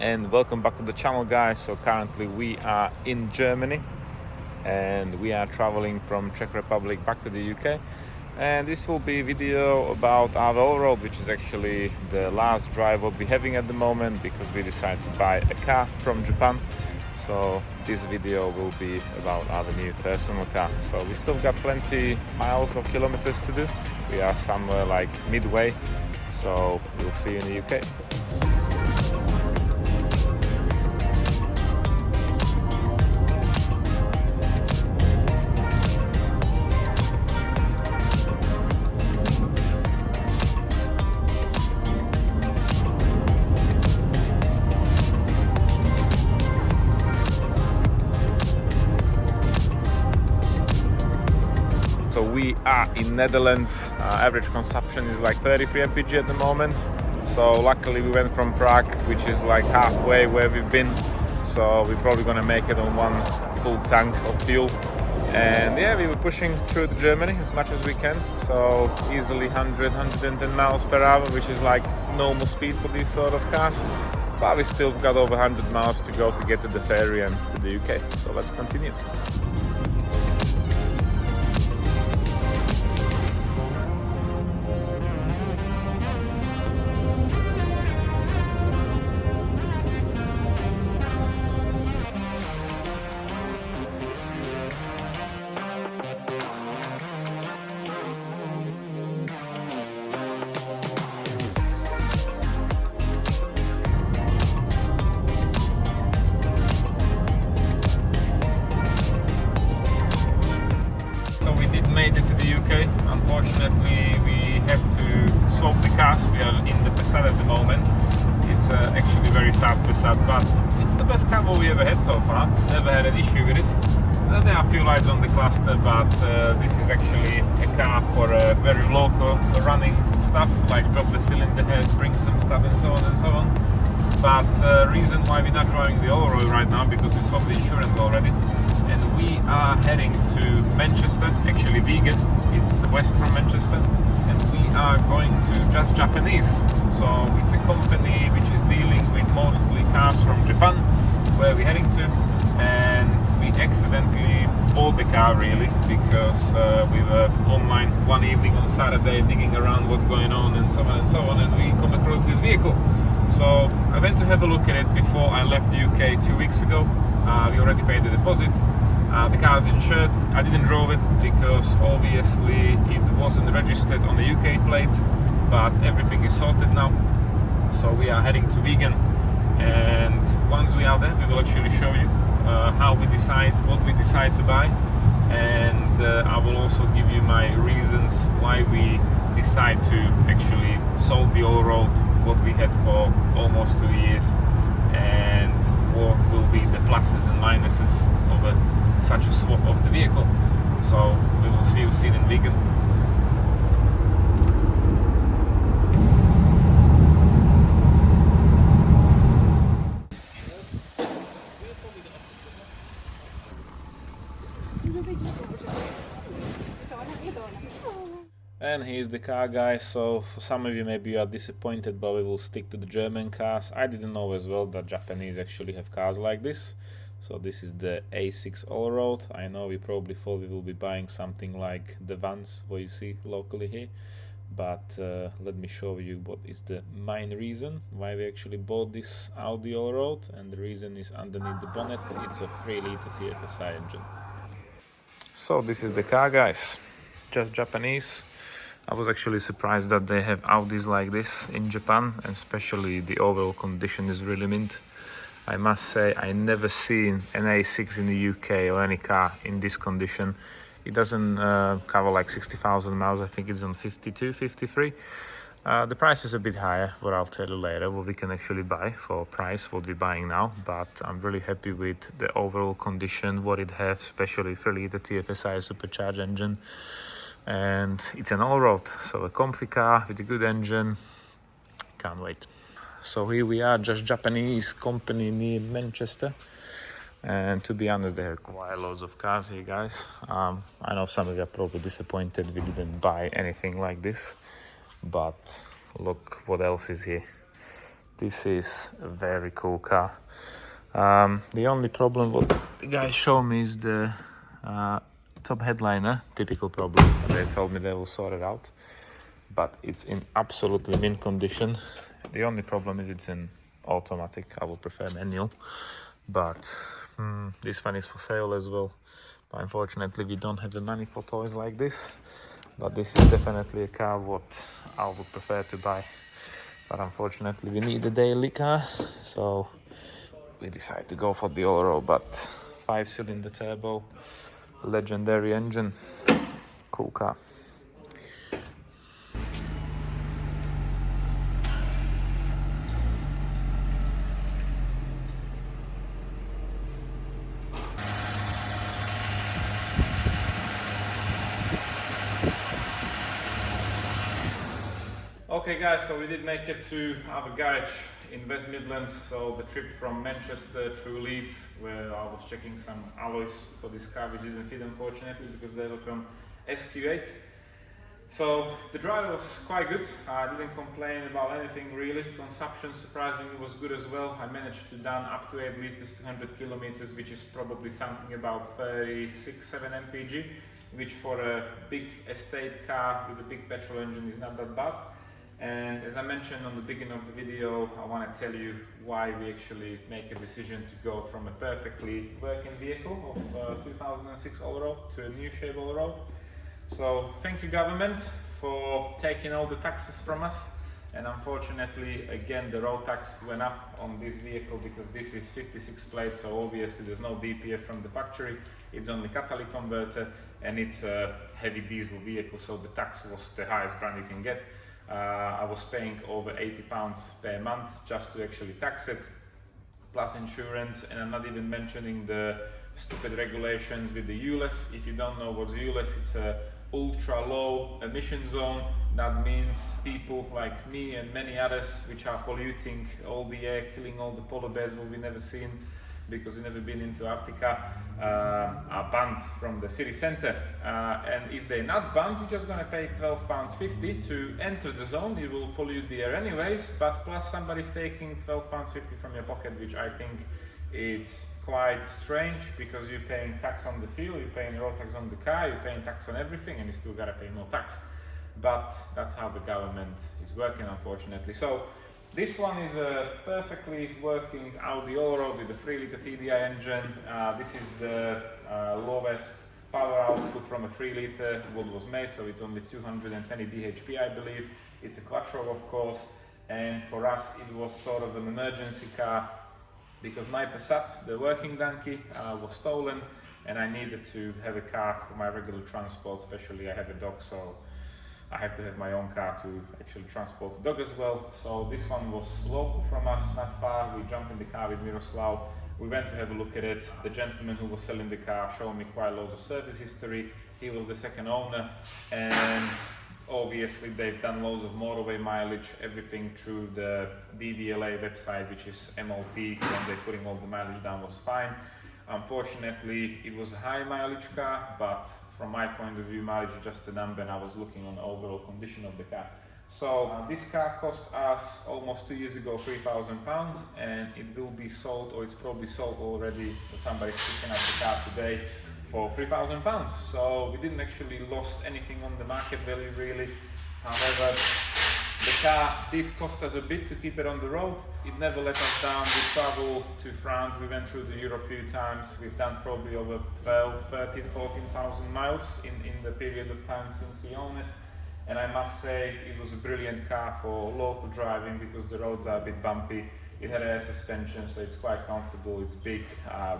and welcome back to the channel, guys. So currently we are in Germany and we are traveling from Czech Republic back to the UK, and this will be a video about Audi Allroad, which is actually the last drive what we're having at the moment because we decided to buy a car from Japan. So this video will be about our new personal car. So we still got plenty miles or kilometers to do. We are somewhere like midway, so we'll see you in the UK. So we are in Netherlands. Average consumption is like 33 mpg at the moment. So luckily we went from Prague, which is like halfway where we've been. So we're probably gonna make it on one full tank of fuel. And yeah, we were pushing through Germany as much as we can. So easily 100, 110 miles per hour, which is like normal speed for these sort of cars. But we still got over 100 miles to go to get to the ferry and to the UK. So let's continue. Made it to the UK. Unfortunately, we have to swap the cars. We are in the Passat at the moment. It's actually very sad Passat, but it's the best car we ever had so far. Never had an issue with it. There are a few lights on the cluster, but this is actually a car for very local running stuff, like drop the cylinder head, bring some stuff and so on and so on. But reason why we're not driving the Allroad right now, because we swapped the insurance already. And we are heading to Manchester, actually vegan, it's west from Manchester, and we are going to Just Japanese. So it's a company which is dealing with mostly cars from Japan, where we're heading to, and we accidentally bought the car really, because we were online one evening on Saturday digging around what's going on and so on, and we come across this vehicle. So I went to have a look at it before I left the UK 2 weeks ago. We already paid the deposit. The car is insured. I didn't drive it because obviously it wasn't registered on the UK plates, but everything is sorted now. So we are heading to vegan, and once we are there we will actually show you what we decide to buy, and I will also give you my reasons why we decide to actually sold the Allroad what we had for almost 2 years, and what will be the pluses and minuses of such a swap of the vehicle. So we will see you soon in vegan. And here's the car, guys. So for some of you maybe you are disappointed, but we will stick to the German cars. I didn't know as well that Japanese actually have cars like this. So this is the A6 Allroad. I know we probably thought we will be buying something like the vans what you see locally here, but let me show you what is the main reason why we actually bought this Audi Allroad, and the reason is underneath the bonnet. It's a 3-liter TFSI engine. So this is the car, guys. Just Japanese. I was actually surprised that they have Audis like this in Japan, and especially the overall condition is really mint. I must say I never seen an A6 in the UK or any car in this condition. It doesn't cover like 60,000 miles. I think it's on 52, 53. The price is a bit higher, what I'll tell you later, what we can actually buy for price, what we're buying now. But I'm really happy with the overall condition, what it has, especially 3-liter TFSI supercharged engine. And it's an Allroad, so a comfy car with a good engine. Can't wait. So here we are, Just Japanese company near Manchester, and to be honest they have quite loads of cars here, guys. I know some of you are probably disappointed we didn't buy anything like this, but look what else is here. This is a very cool car. The only problem what the guys show me is the top headliner, typical problem. They told me they will sort it out, but it's in absolutely mint condition. The only problem is it's in automatic. I would prefer manual, but this one is for sale as well. But unfortunately, we don't have the money for toys like this, but this is definitely a car what I would prefer to buy. But unfortunately, we need a daily car, so we decided to go for the Allroad. But 5-cylinder turbo, legendary engine, cool car. Okay guys, so we did make it to our garage in West Midlands. So the trip from Manchester through Leeds, where I was checking some alloys for this car, which didn't fit unfortunately because they were from SQ8. So the drive was quite good. I didn't complain about anything really. Consumption surprisingly was good as well. I managed to done up to 8 liters, 200 kilometers, which is probably something about 36-7 mpg, which for a big estate car with a big petrol engine is not that bad. And as I mentioned on the beginning of the video, I want to tell you why we actually make a decision to go from a perfectly working vehicle of 2006 Allroad to a new shape Allroad. So thank you government for taking all the taxes from us, and unfortunately again the road tax went up on this vehicle because this is 56 plate, so obviously there's no DPF from the factory, it's only catalytic converter and it's a heavy diesel vehicle, so the tax was the highest brand you can get. I was paying over £80 per month just to actually tax it, plus insurance, and I'm not even mentioning the stupid regulations with the ULEZ. If you don't know what's ULEZ, it's a ultra low emission zone. That means people like me and many others which are polluting all the air, killing all the polar bears what we've never seen because we've never been into Arctica, are banned from the city centre. And if they're not banned, you're just going to pay £12.50 to enter the zone. You will pollute the air anyways, but plus somebody's taking £12.50 from your pocket, which I think it's quite strange because you're paying tax on the fuel, you're paying road tax on the car, you're paying tax on everything, and you still gotta pay more tax. But that's how the government is working, unfortunately. So this one is a perfectly working Audi Allroad with a 3-litre TDI engine. This is the lowest power output from a 3-litre what was made, so it's only 220 bhp I believe. It's a quattro of course, and for us it was sort of an emergency car because my Passat, the working donkey, was stolen and I needed to have a car for my regular transport, especially I have a dog, so I have to have my own car to actually transport the dog as well. So this one was local from us, not far. We jumped in the car with Miroslav. We went to have a look at it. The gentleman who was selling the car showed me quite loads of service history. He was the second owner, and obviously they've done loads of motorway mileage, everything through the DVLA website, which is MOT. When they're putting all the mileage down was fine. Unfortunately, it was a high mileage car, but from my point of view, mileage is just a number, and I was looking on the overall condition of the car. So this car cost us almost 2 years ago £3,000, and it will be sold, or it's probably sold already. Somebody's picking up the car today for £3,000. So we didn't actually lost anything on the market value really. However, the car did cost us a bit to keep it on the road. It never let us down. We traveled to France, we went through the Europe a few times. We've done probably over 12, 13, 14,000 miles in the period of time since we own it. And I must say it was a brilliant car for local driving because the roads are a bit bumpy. It had air suspension, so it's quite comfortable, it's big.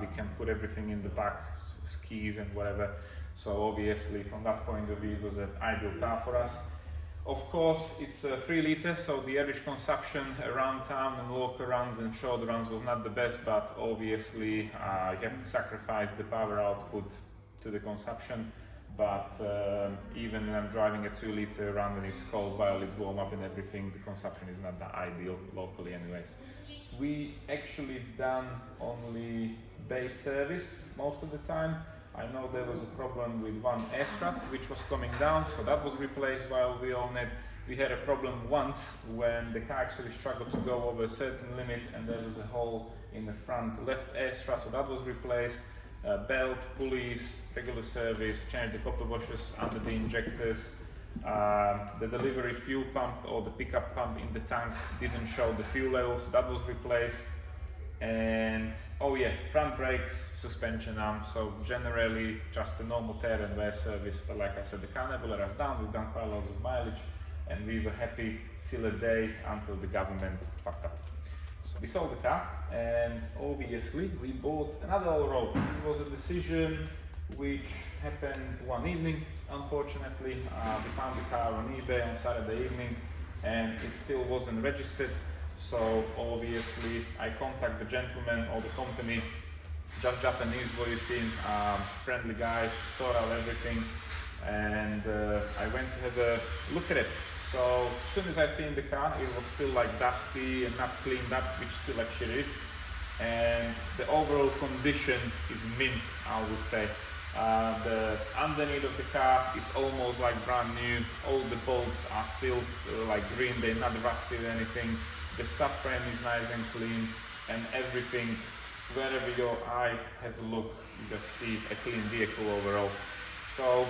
We can put everything in the back, skis and whatever. So obviously from that point of view it was an ideal car for us. Of course, it's a 3-litre, so the average consumption around town and local runs and short runs was not the best, but obviously you have to sacrifice the power output to the consumption. But even when I'm driving a 2-litre run and it's cold while it's warm up and everything, the consumption is not that ideal locally anyways. We actually done only base service most of the time. I know there was a problem with one air strut which was coming down, so that was replaced while we own it. We had a problem once when the car actually struggled to go over a certain limit, and there was a hole in the front left air strut, so that was replaced. Belt, pulleys, regular service, changed the copper washers under the injectors. The delivery fuel pump or the pickup pump in the tank didn't show the fuel level, so that was replaced. And oh yeah, front brakes, suspension arm, so generally just a normal tear and wear service. But like I said, the car never let us down. We've done quite loads of mileage, and we were happy till a day until the government fucked up. So we sold the car, and obviously we bought another Allroad. It was a decision which happened one evening. Unfortunately, we found the car on eBay on Saturday evening, and it still wasn't registered. So obviously I contact the gentleman or the company, just Japanese voicing, friendly guys, sort out everything, and I went to have a look at it. So as soon as I seen the car, it was still like dusty and not cleaned up, which still actually is, and the overall condition is mint, I would say. The underneath of the car is almost like brand new. All the bolts are still like green, they're not rusty or anything. The subframe is nice and clean, and everything, wherever your eye have a look, you just see a clean vehicle overall. So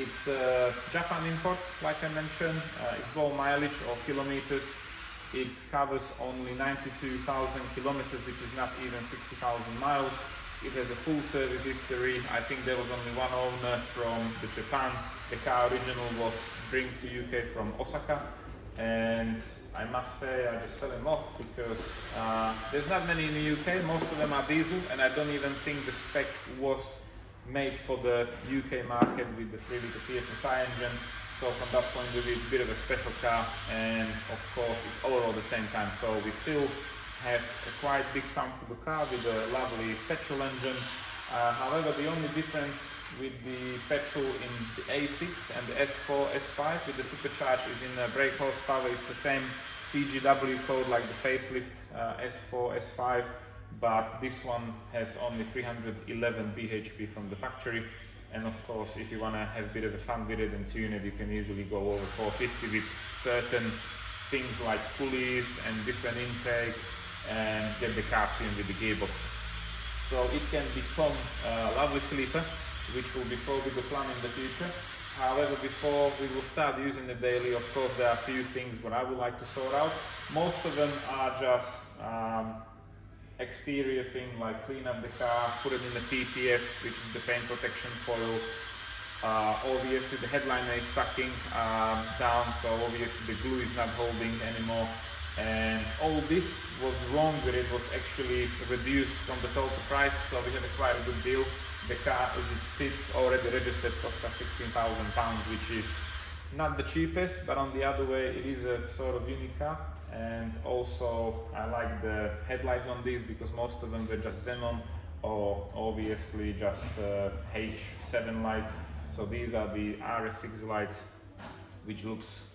it's a Japan import, like I mentioned. It's low mileage or kilometers. It covers only 92,000 kilometers, which is not even 60,000 miles. It has a full service history. I think there was only one owner from the Japan. The car original was bring to UK from Osaka, and I must say I just fell in love because there's not many in the UK. Most of them are diesel, and I don't even think the spec was made for the UK market with the 3-litre TFSI engine. So from that point of view, it's a bit of a special car, and of course it's all at the same time. So we still have a quite big comfortable car with a lovely petrol engine. However, the only difference with the petrol in the A6 and the S4, S5 with the supercharged is in the brake horsepower. It's the same CGW code like the facelift S4, S5, but this one has only 311 bhp from the factory. And of course, if you want to have a bit of a fun with it and tune it, you can easily go over 450 with certain things like pulleys and different intake, and get the car tuned with the gearbox. So it can become a lovely sleeper, which will be probably the plan in the future. However, before we will start using it daily, of course there are a few things what I would like to sort out. Most of them are just exterior thing, like clean up the car, put it in the PPF, which is the paint protection foil. Obviously the headliner is sucking down, so obviously the glue is not holding anymore. And all this was wrong with it was actually reduced from the total price, so we had a quite a good deal. The car as it sits already registered cost us £16,000, which is not the cheapest, but on the other way it is a sort of unique car. And also I like the headlights on these because most of them were just xenon or obviously just H7 lights. So these are the RS6 lights, which looks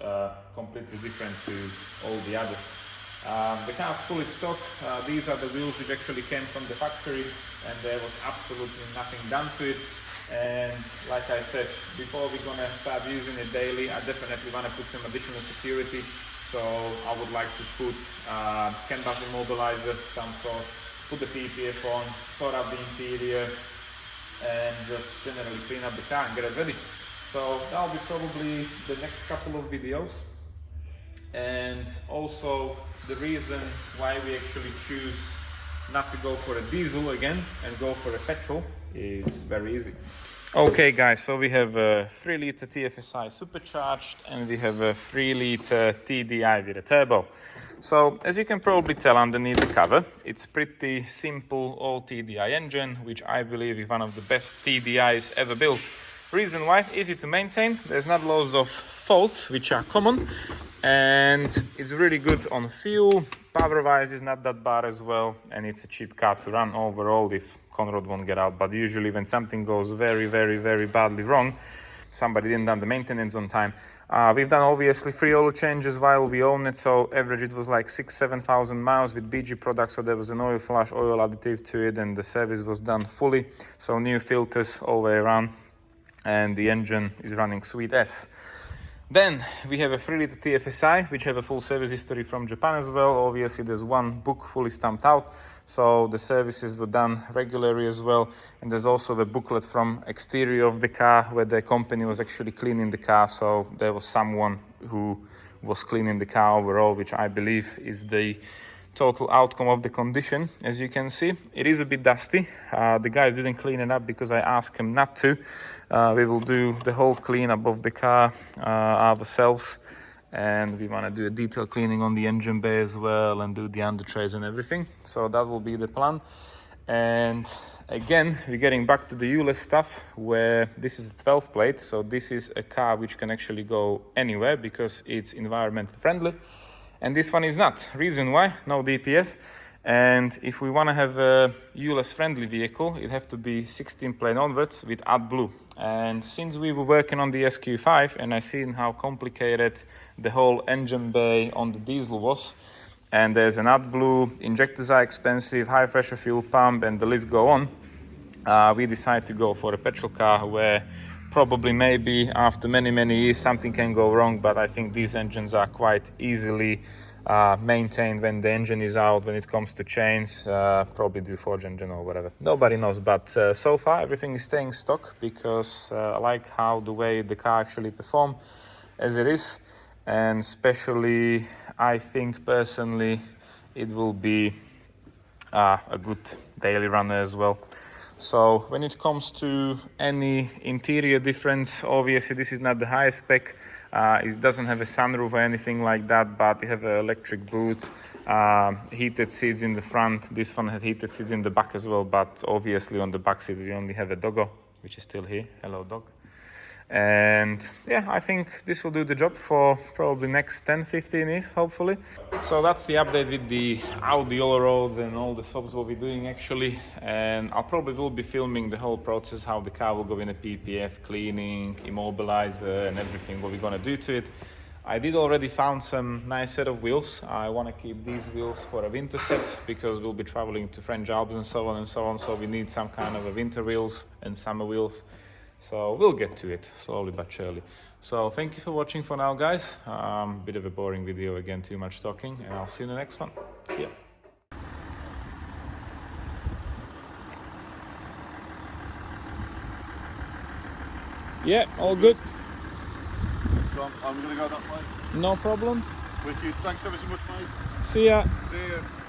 completely different to all the others. The car is fully stock. These are the wheels which actually came from the factory, and there was absolutely nothing done to it. And like I said, before we're gonna start using it daily, I definitely want to put some additional security. So I would like to put CAN bus immobilizer, some sort, put the PPF on, sort out the interior, and just generally clean up the car and get it ready. So that'll be probably the next couple of videos. And also the reason why we actually choose not to go for a diesel again and go for a petrol is very easy. Okay guys, so we have a 3-litre TFSI supercharged and we have a 3-litre TDI with a turbo. So as you can probably tell underneath the cover, it's pretty simple all TDI engine, which I believe is one of the best TDIs ever built. Reason why, easy to maintain, there's not loads of faults which are common, and it's really good on fuel. Power wise is not that bad as well, and it's a cheap car to run overall if Conrad won't get out. But usually when something goes very badly wrong, somebody didn't done the maintenance on time. We've done obviously 3 oil changes while we own it, so average it was like 6,000-7,000 miles with BG products, so there was an oil flush, oil additive to it, and the service was done fully. So new filters all the way around, and the engine is running sweet as. Then we have a 3-liter TFSI, which have a full service history from Japan as well. Obviously, there's one book fully stamped out, so the services were done regularly as well. And there's also a booklet from exterior of the car where the company was actually cleaning the car. So there was someone who was cleaning the car overall, which I believe is the total outcome of the condition. As you can see, it is a bit dusty. The guys didn't clean it up because I asked him not to. We will do the whole cleanup of the car ourselves, and we want to do a detailed cleaning on the engine bay as well and do the under trays and everything. So that will be the plan. And again, we're getting back to the ULEZ stuff, where this is a 12 plate, so this is a car which can actually go anywhere because it's environmentally friendly. And this one is not. Reason why? No DPF. And if we want to have a ULEZ friendly vehicle, it have to be 16 plate onwards with AdBlue. And since we were working on the SQ5 and I seen how complicated the whole engine bay on the diesel was, and there's an AdBlue, injectors are expensive, high pressure fuel pump, and the list go on, we decided to go for a petrol car where probably maybe after many years something can go wrong, but I think these engines are quite easily maintained when the engine is out. When it comes to chains, probably do forge engine or whatever, nobody knows. But so far everything is staying stock because I like how the way the car actually perform as it is, and especially I think personally it will be a good daily runner as well. So when it comes to any interior difference, obviously this is not the highest spec. It doesn't have a sunroof or anything like that, but we have an electric boot, heated seats in the front. This one had heated seats in the back as well, but obviously on the back seats we only have a doggo, which is still here. Hello, dog. And yeah, I think this will do the job for probably next 10-15 years, hopefully. So that's the update with the Audi Allroad and all the swaps we'll be doing actually. And I'll probably will be filming the whole process, how the car will go in a PPF, cleaning, immobilizer and everything, what we're gonna do to it. I did already found some nice set of wheels. I want to keep these wheels for a winter set because we'll be traveling to French Alps and so on and so on. So we need some kind of a winter wheels and summer wheels. So we'll get to it slowly but surely. So thank you for watching for now, guys. Bit of a boring video again, too much talking, and I'll see you in the next one. See ya. Yeah, all good. So I'm going to go that way. No problem. Wicked. Thanks ever so much, mate. See ya. See ya.